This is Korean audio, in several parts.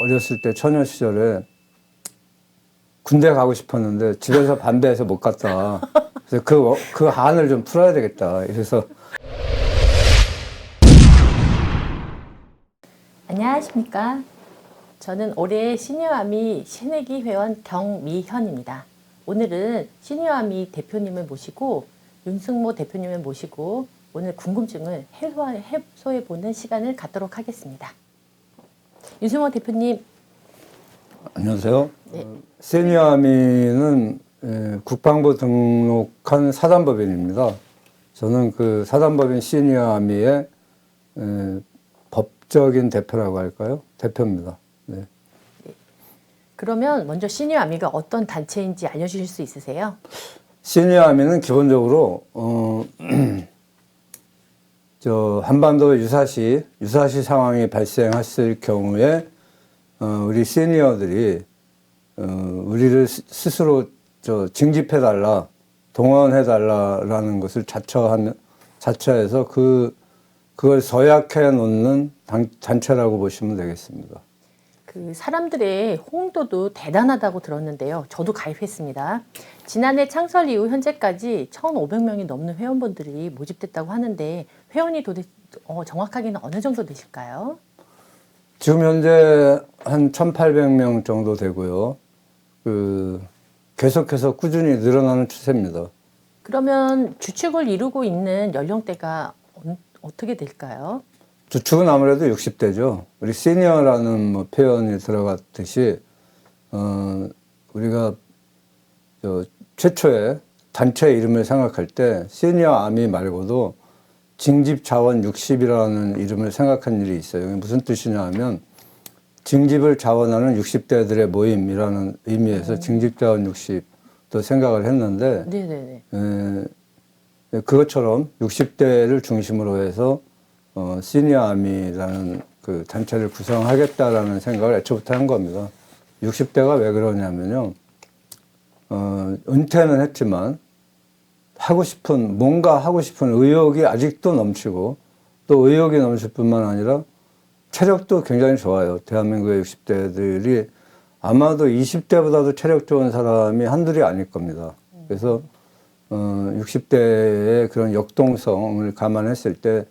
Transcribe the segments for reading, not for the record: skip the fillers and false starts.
어렸을 때 처녀 시절에 군대 가고 싶었는데 집에서 반대해서 못 갔다. 그래서 그 한을 좀 풀어야 되겠다. 그래서 안녕하십니까. 저는 올해 시니어아미 새내기 회원 경미현입니다. 오늘은 시니어아미 대표님을 모시고 윤승모 대표님을 모시고 오늘 궁금증을 해소해보는 시간을 갖도록 하겠습니다. 윤승모 대표님. 안녕하세요. 네. 시니어아미는 국방부 등록한 사단법인입니다. 저는 그 사단법인 시니어아미의 법적인 대표라고 할까요? 대표입니다. 네. 그러면 먼저 시니어아미가 어떤 단체인지 알려주실 수 있으세요? 시니어아미는 기본적으로 저 한반도 유사시 상황이 발생했을 경우에 우리 시니어들이 우리를 스스로 징집해달라, 동원해달라라는 것을 자처해서 그걸 서약해 놓는 단체라고 보시면 되겠습니다. 그 사람들의 호응도도 대단하다고 들었는데요. 저도 가입했습니다. 지난해 창설 이후 현재까지 1,500명이 넘는 회원분들이 모집됐다고 하는데 회원이 도대체 정확하게는 어느 정도 되실까요? 지금 현재 한 1,800명 정도 되고요. 계속해서 꾸준히 늘어나는 추세입니다. 그러면 주축을 이루고 있는 연령대가 어떻게 될까요? 주축은 아무래도 60대죠. 우리 시니어라는 표현이 들어갔듯이 우리가 최초에 단체 이름을 생각할 때 시니어 아미 말고도 징집 자원 60이라는 이름을 생각한 일이 있어요. 이게 무슨 뜻이냐 하면 징집을 자원하는 60대들의 모임이라는 의미에서 징집 자원 60도 생각을 했는데 네네네. 그것처럼 60대를 중심으로 해서 시니어아미라는 그 단체를 구성하겠다라는 생각을 애초부터 한 겁니다. 60대가 왜 그러냐면요. 은퇴는 했지만 뭔가 하고 싶은 의욕이 아직도 넘치고 또 의욕이 넘칠 뿐만 아니라 체력도 굉장히 좋아요. 대한민국의 60대들이 아마도 20대보다도 체력 좋은 사람이 한둘이 아닐 겁니다. 그래서 60대의 그런 역동성을 감안했을 때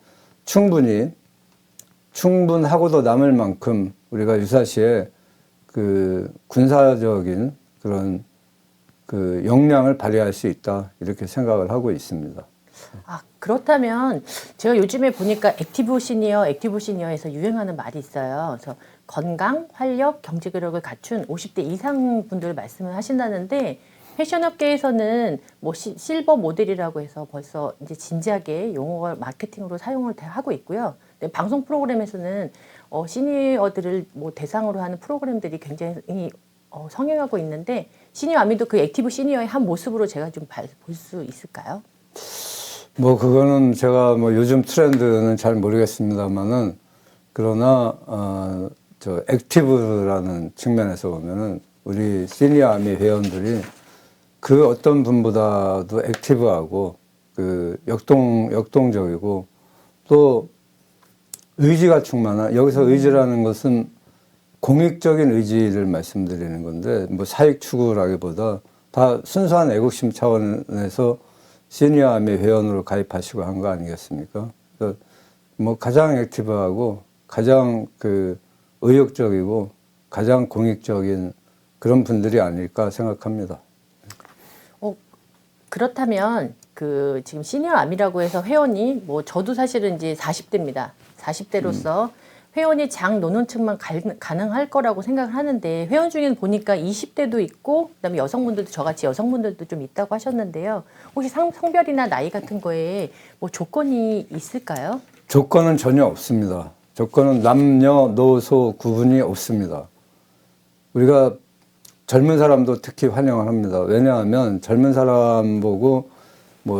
충분하고도 남을 만큼 우리가 유사시에 그 군사적인 그런 그 역량을 발휘할 수 있다 이렇게 생각을 하고 있습니다. 아, 그렇다면 제가 요즘에 보니까 액티브 시니어에서 유행하는 말이 있어요. 그래서 건강, 활력, 경제력을 갖춘 50대 이상 분들 말씀을 하신다는데 패션업계에서는 뭐 실버 모델이라고 해서 벌써 이제 진지하게 용어를 마케팅으로 사용을 하고 있고요. 근데 방송 프로그램에서는 시니어들을 뭐 대상으로 하는 프로그램들이 굉장히 성행하고 있는데 시니어아미도 그 액티브 시니어의 한 모습으로 제가 좀 볼 수 있을까요? 그거는 제가 요즘 트렌드는 잘 모르겠습니다만은 그러나 액티브라는 측면에서 보면은 우리 시니어아미 회원들이 그 어떤 분보다도 액티브하고 그 역동적이고 또 의지가 충만한, 여기서 의지라는 것은 공익적인 의지를 말씀드리는 건데 사익 추구라기보다 다 순수한 애국심 차원에서 시니어아미 회원으로 가입하시고 한 거 아니겠습니까? 그래서 가장 액티브하고 가장 그 의욕적이고 가장 공익적인 그런 분들이 아닐까 생각합니다. 그렇다면 그 지금 시니어아미라고 해서 회원이 저도 사실은 이제 40대입니다. 40대로서 회원이 장 노년층만 가능할 거라고 생각을 하는데 회원 중에는 보니까 20대도 있고 그다음에 여성분들도 저같이 여성분들도 좀 있다고 하셨는데요. 혹시 성별이나 나이 같은 거에 조건이 있을까요? 조건은 전혀 없습니다. 조건은 남녀노소 구분이 없습니다. 우리가 젊은 사람도 특히 환영을 합니다. 왜냐하면 젊은 사람 보고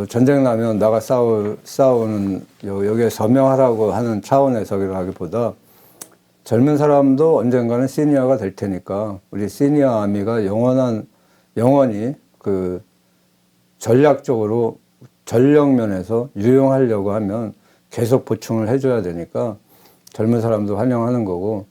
전쟁 나면 나가 싸우는 여기에 서명하라고 하는 차원에서라기보다 젊은 사람도 언젠가는 시니어가 될 테니까 우리 시니어 아미가 영원히 그 전략적으로 전력 면에서 유용하려고 하면 계속 보충을 해줘야 되니까 젊은 사람도 환영하는 거고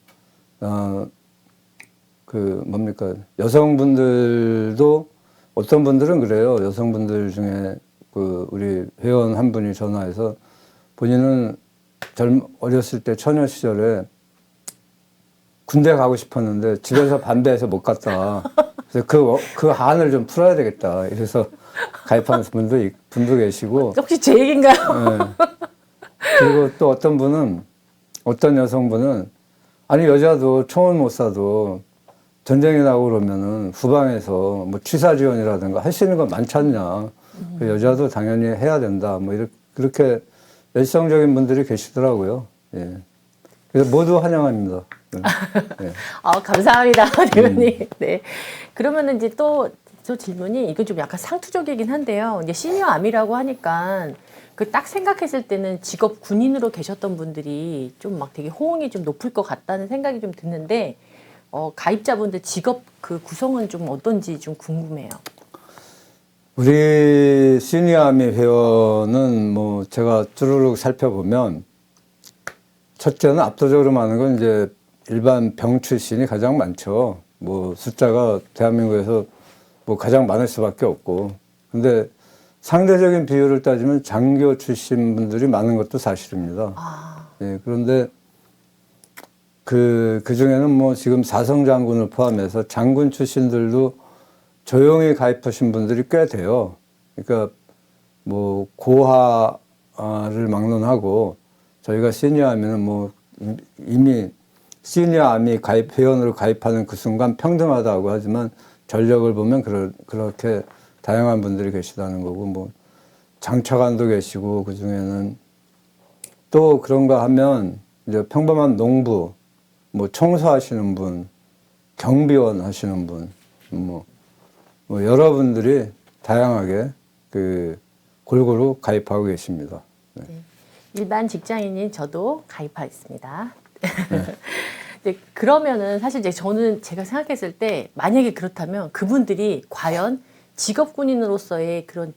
그 뭡니까 여성분들도 어떤 분들은 그래요. 여성분들 중에 그 우리 회원 한 분이 전화해서 본인은 어렸을 때 처녀 시절에 군대 가고 싶었는데 집에서 반대해서 못 갔다. 그래서 그 한을 좀 풀어야 되겠다. 이래서 가입하는 분도 계시고. 혹시 제 얘기인가요? 네. 그리고 또 어떤 여성분은 아니 여자도 총을 못 쏴도 전쟁이 나고 그러면은 후방에서 뭐 취사 지원이라든가 할 수 있는 거 많지 않냐. 그 여자도 당연히 해야 된다. 뭐 그렇게 열성적인 분들이 계시더라고요. 예. 그래서 모두 환영합니다. 네. 감사합니다, 대표님. 네. 그러면은 이제 또 질문이 이거 좀 약간 상투적이긴 한데요. 이제 시니어 아미라고 하니까 그 딱 생각했을 때는 직업 군인으로 계셨던 분들이 좀 막 되게 호응이 좀 높을 것 같다는 생각이 좀 드는데 가입자분들 직업 그 구성은 좀 어떤지 좀 궁금해요. 우리 시니어 아미 회원은 뭐 제가 쭈루룩 살펴보면 첫째는 압도적으로 많은 건 이제 일반 병 출신이 가장 많죠. 뭐 숫자가 대한민국에서 뭐 가장 많을 수밖에 없고. 근데 상대적인 비율을 따지면 장교 출신 분들이 많은 것도 사실입니다. 예, 그런데 그 중에는 뭐 지금 사성 장군을 포함해서 장군 출신들도 조용히 가입하신 분들이 꽤 돼요. 그러니까 뭐 고하를 막론하고 저희가 시니어 아미는 뭐 이미 시니어 아미 회원으로 가입하는 그 순간 평등하다고 하지만 전력을 보면 그렇게 다양한 분들이 계시다는 거고 뭐 장차관도 계시고 그 중에는 또 그런가 하면 이제 평범한 농부 뭐 청소하시는 분, 경비원 하시는 분, 뭐 여러분들이 다양하게 그 골고루 가입하고 계십니다. 네. 네. 일반 직장인인 저도 가입하겠습니다. 네, 그러면은 사실 이제 제가 생각했을 때 만약에 그렇다면 그분들이 과연 직업 군인으로서의 그런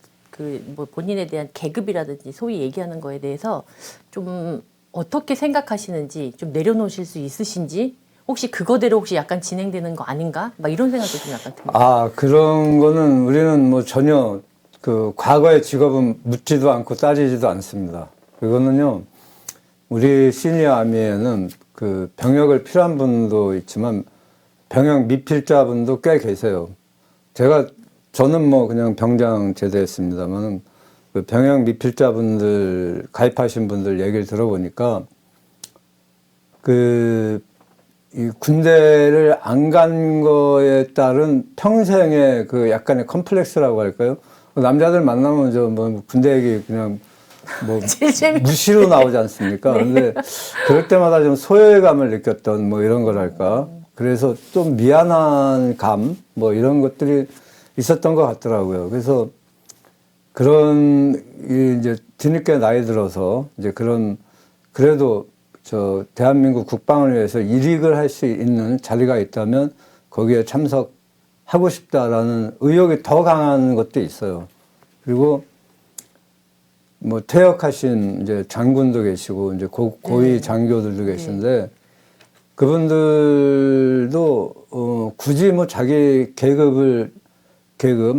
뭐 본인에 대한 계급이라든지 소위 얘기하는 거에 대해서 좀 어떻게 생각하시는지 좀 내려놓으실 수 있으신지 혹시 그거대로 혹시 약간 진행되는 거 아닌가? 막 이런 생각도 좀 약간 듭니다. 그런 거는 우리는 뭐 전혀 그 과거의 직업은 묻지도 않고 따지지도 않습니다. 그거는요, 우리 시니어 아미에는 그 병역을 필요한 분도 있지만 병역 미필자분도 꽤 계세요. 저는 뭐 그냥 병장 제대했습니다만 그 병역 미필자분들 가입하신 분들 얘기를 들어보니까 이 군대를 안 간 거에 따른 평생의 그 약간의 컴플렉스라고 할까요? 남자들 만나면 뭐 군대 얘기 그냥 뭐 무시로 나오지 않습니까? 네. 근데 그럴 때마다 좀 소외감을 느꼈던 뭐 이런 거랄까. 그래서 좀 미안한 감 뭐 이런 것들이 있었던 것 같더라고요. 그래서 이제 뒤늦게 나이 들어서 이제 그래도 대한민국 국방을 위해서 일익을 할 수 있는 자리가 있다면 거기에 참석하고 싶다라는 의욕이 더 강한 것도 있어요. 그리고 뭐 퇴역하신 이제 장군도 계시고 이제 고위 장교들도 계신데 그분들도 굳이 뭐 자기 계급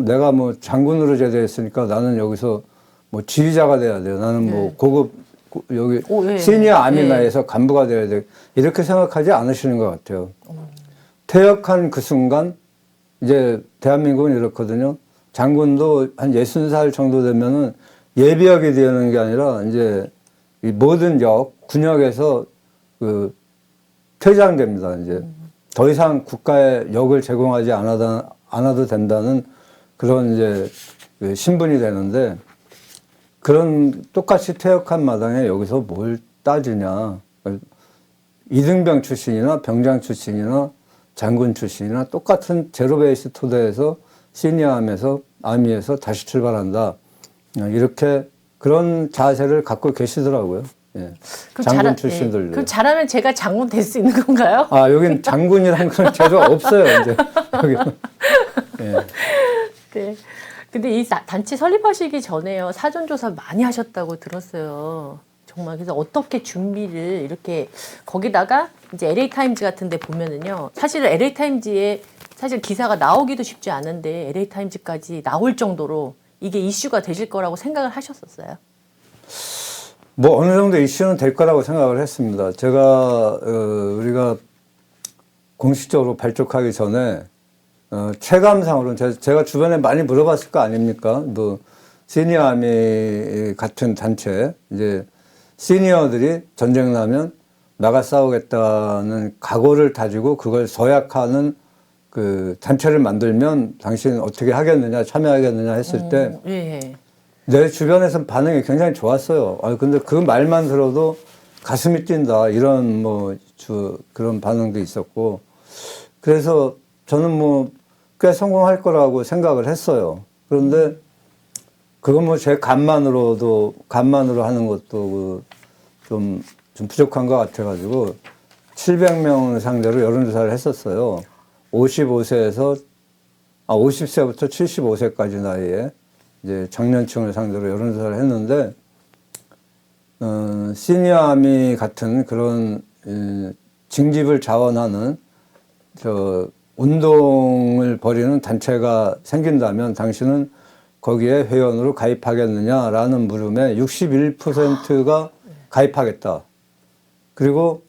내가 뭐 장군으로 제대했으니까 나는 여기서 뭐 지휘자가 돼야 돼요. 나는 뭐 고급 여기 시니어 아미나에서 간부가 돼야 돼. 이렇게 생각하지 않으시는 것 같아요. 퇴역한 그 순간 이제 대한민국은 이렇거든요. 장군도 한 60살 정도 되면은 예비역이 되는 게 아니라 이제 이 모든 군역에서 그 퇴장됩니다. 이제 더 이상 국가에 역을 제공하지 않아도 된다는 그런 이제 그 신분이 되는데 그런 똑같이 퇴역한 마당에 여기서 뭘 따지냐. 이등병 출신이나 병장 출신이나 장군 출신이나 똑같은 제로베이스 토대에서 시니어암에서 아미에서 다시 출발한다. 이렇게 그런 자세를 갖고 계시더라고요. 예. 장군 출신들도. 그럼 잘하면 제가 장군 될 수 있는 건가요? 여긴 장군이라는 그런 제도 없어요, 이제. 여기는. 예. 네. 근데 이 단체 설립하시기 전에요. 사전조사 많이 하셨다고 들었어요. 정말 그래서 어떻게 준비를 이렇게 거기다가 이제 LA 타임즈 같은 데 보면은요. 사실 LA 타임즈에 사실 기사가 나오기도 쉽지 않은데 LA 타임즈까지 나올 정도로 이게 이슈가 되실 거라고 생각을 하셨었어요? 뭐 어느 정도 이슈는 될 거라고 생각을 했습니다. 제가 우리가 공식적으로 발족하기 전에 체감상으로는 제가 주변에 많이 물어봤을 거 아닙니까? 뭐 시니어 아미 같은 단체 이제 시니어들이 전쟁 나면 나가 싸우겠다는 각오를 다지고 그걸 서약하는 그 단체를 만들면 당신 어떻게 하겠느냐 참여하겠느냐 했을 때 예. 내 주변에서 반응이 굉장히 좋았어요. 근데 그 말만 들어도 가슴이 뛴다. 이런 그런 반응도 있었고. 그래서 저는 뭐 꽤 성공할 거라고 생각을 했어요. 그런데 그건 뭐 제 간만으로 하는 것도 좀 부족한 것 같아가지고 700명을 상대로 여론조사를 했었어요. 50세부터 75세까지 나이에 이제 청년층을 상대로 여론조사를 했는데, 시니어 아미 같은 그런, 징집을 자원하는, 운동을 벌이는 단체가 생긴다면 당신은 거기에 회원으로 가입하겠느냐라는 물음에 61%가 가입하겠다. 그리고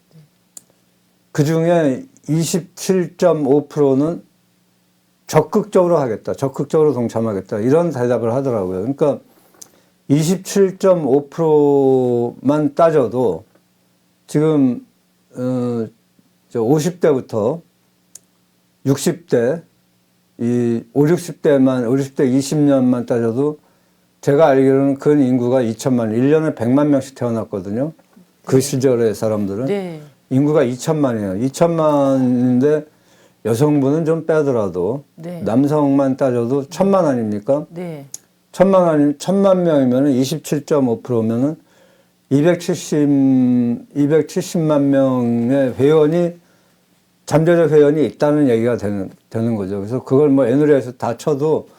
그 중에 27.5%는 적극적으로 하겠다. 적극적으로 동참하겠다. 이런 대답을 하더라고요. 그러니까 27.5%만 따져도 지금 50대부터 60대, 이 50, 60대 20년만 따져도 제가 알기로는 근 인구가 2천만, 1년에 100만 명씩 태어났거든요. 그 시절의 사람들은. 네. 인구가 2천만이에요. 2천만인데 여성분은 좀 빼더라도 네. 남성만 따져도 1,000만 아닙니까? 네. 1,000만 명이면 27.5%면은 270만 명의 회원이 잠재적 회원이 있다는 얘기가 되는 거죠. 그래서 그걸 뭐 애누리에서 다 쳐도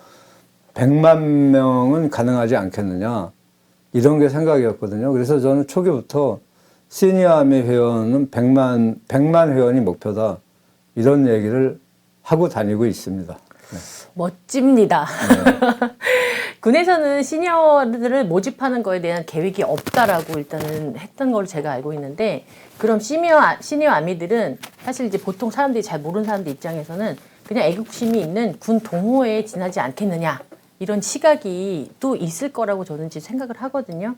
100만 명은 가능하지 않겠느냐 이런 게 생각이었거든요. 그래서 저는 초기부터 시니어 아미 회원은 100만 회원이 목표다 이런 얘기를 하고 다니고 있습니다. 네. 멋집니다. 네. 군에서는 시니어들을 모집하는 거에 대한 계획이 없다라고 일단은 했던 걸로 제가 알고 있는데, 그럼 시니어 아미들은 사실 이제 보통 사람들이 잘 모르는 사람들 입장에서는 그냥 애국심이 있는 군 동호회에 지나지 않겠느냐 이런 시각이 또 있을 거라고 저는 지금 생각을 하거든요.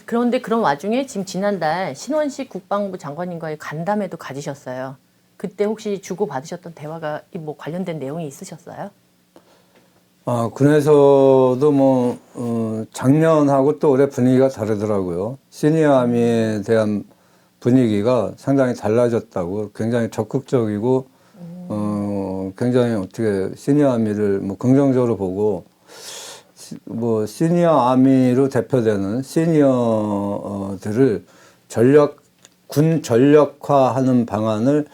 그런데 그런 와중에 지금 지난달 신원식 국방부 장관님과의 간담회도 가지셨어요. 그때 혹시 주고받으셨던 대화가 뭐 관련된 내용이 있으셨어요? 군에서도 작년하고 또 올해 분위기가 다르더라고요. 시니어 아미에 대한 분위기가 상당히 달라졌다고, 굉장히 적극적이고, 굉장히 어떻게 시니어 아미를 긍정적으로 보고, 시니어 아미로 대표되는 시니어들을 군 전력화하는 방안을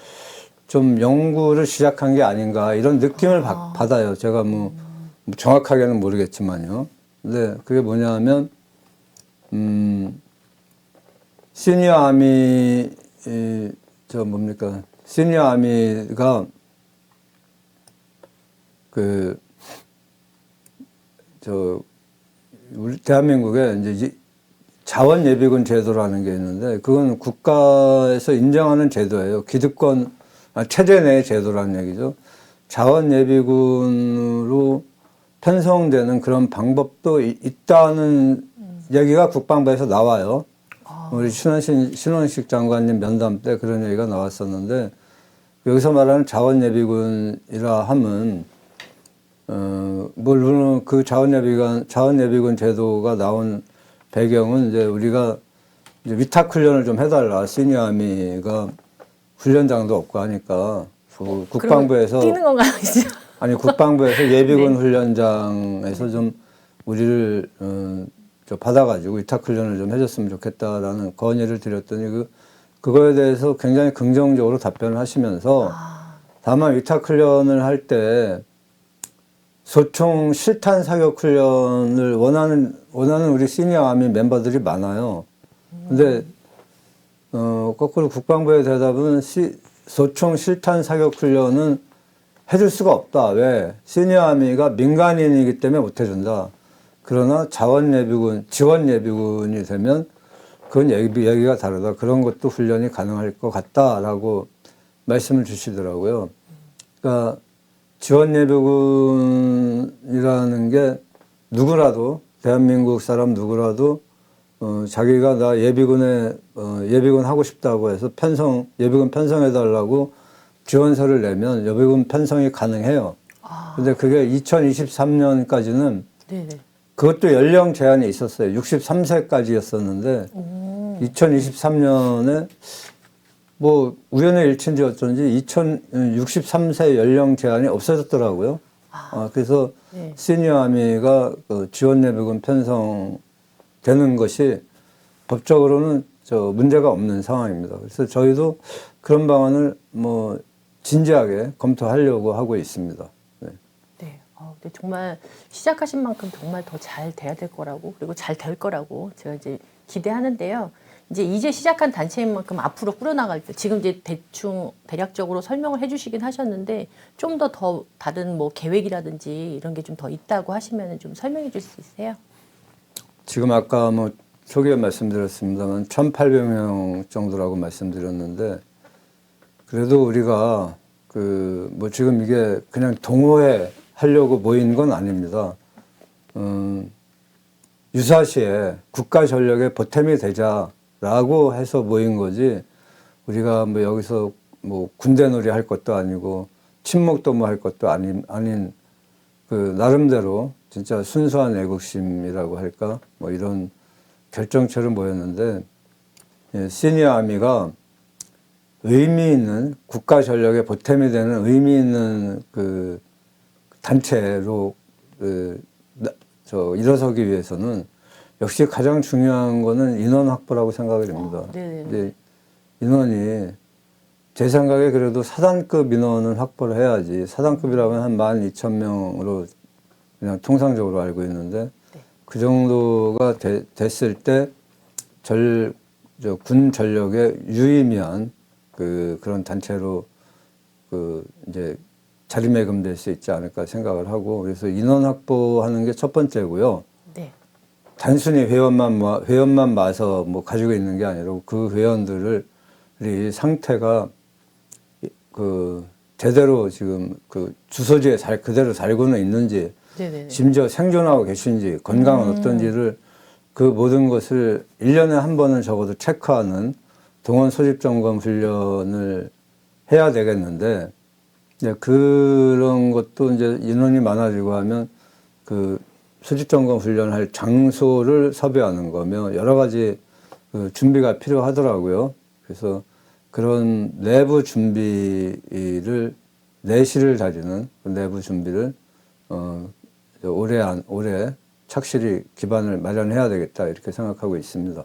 좀 연구를 시작한 게 아닌가, 이런 느낌을 받아요. 제가 정확하게는 모르겠지만요. 근데 그게 뭐냐면, 시니어 아미, 시니어 아미가 우리 대한민국에 이제 자원 예비군 제도라는 게 있는데, 그건 국가에서 인정하는 제도예요. 기득권, 체제 내의 제도라는 얘기죠. 자원 예비군으로 편성되는 그런 방법도 있다는 얘기가 국방부에서 나와요. 우리 신원식 장관님 면담 때 그런 얘기가 나왔었는데, 여기서 말하는 자원 예비군이라 함은 물론 그 자원 예비군 제도가 나온 배경은 이제 우리가 이제 위탁 훈련을 좀 해달라. 시니어 아미가 훈련장도 없고 하니까 국방부에서 뛰는 건가요, 진짜? 아니 국방부에서 예비군 네. 훈련장에서 좀 우리를 받아가지고 위탁 훈련을 좀 해줬으면 좋겠다라는 건의를 드렸더니 그거에 대해서 굉장히 긍정적으로 답변을 하시면서 다만 위탁 훈련을 할 때 소총 실탄 사격 훈련을 원하는 우리 시니어 아미 멤버들이 많아요. 근데 거꾸로 국방부의 대답은 소총 실탄 사격 훈련은 해줄 수가 없다. 왜? 시니어 아미가 민간인이기 때문에 못 해준다. 그러나 지원 예비군이 되면 그건 얘기가 다르다. 그런 것도 훈련이 가능할 것 같다라고 말씀을 주시더라고요. 그러니까 지원 예비군이라는 게 누구라도 대한민국 사람 누구라도 자기가 나 예비군 하고 싶다고 해서 예비군 편성해 달라고 지원서를 내면 예비군 편성이 가능해요. 근데 그게 2023년까지는 네네. 그것도 연령 제한이 있었어요. 63세까지였었는데 2023년에 뭐 우연의 일치인지 어쩐지 63세 연령 제한이 없어졌더라고요. 그래서 네. 시니어 아미가 지원 예비군 편성되는 것이 법적으로는 문제가 없는 상황입니다. 그래서 저희도 그런 방안을 뭐 진지하게 검토하려고 하고 있습니다. 네. 네. 근데 정말 시작하신 만큼 정말 더 잘 돼야 될 거라고, 그리고 잘 될 거라고 제가 이제 기대하는데요. 이제 시작한 단체인 만큼 앞으로 꾸려나갈 때, 지금 이제 대략적으로 설명을 해주시긴 하셨는데, 좀 더 다른 뭐 계획이라든지 이런 게 좀 더 있다고 하시면 좀 설명해 줄 수 있으세요? 지금 아까 뭐 초기에 말씀드렸습니다만 1,800명 정도라고 말씀드렸는데, 그래도 우리가 뭐 지금 이게 그냥 동호회 하려고 모인 건 아닙니다. 유사시에 국가 전력에 보탬이 되자라고 해서 모인 거지, 우리가 뭐 여기서 뭐 군대 놀이 할 것도 아니고 친목도모 할 것도 아닌 나름대로 진짜 순수한 애국심이라고 할까, 뭐 이런 결정체로 모였는데, 시니어 아미가 의미 있는 국가 전력에 보탬이 되는 의미 있는 단체로 일어서기 위해서는 역시 가장 중요한 거는 인원 확보라고 생각을 합니다. 근데 인원이 제 생각에 그래도 사단급 인원은 확보를 해야지. 사단급이라면 한 12,000명으로 그냥 통상적으로 알고 있는데, 그 정도가 됐을 때 군 전력에 유의미한 그런 단체로 이제 자리매김될 수 있지 않을까 생각을 하고, 그래서 인원 확보하는 게 첫 번째고요. 네. 단순히 회원만 마서 뭐 가지고 있는 게 아니라 그 회원들이 상태가 제대로 지금 주소지에 그대로 살고는 있는지, 네네네. 심지어 생존하고 계신지, 건강은 어떤지를 그 모든 것을 1년에 한 번은 적어도 체크하는 동원 소집 점검 훈련을 해야 되겠는데, 그런 것도 이제 인원이 많아지고 하면 소집 점검 훈련할 장소를 섭외하는 거며 여러 가지 준비가 필요하더라고요. 그래서 그런 내부 준비를, 내실을 다지는 내부 준비를 올해 착실히 기반을 마련해야 되겠다, 이렇게 생각하고 있습니다.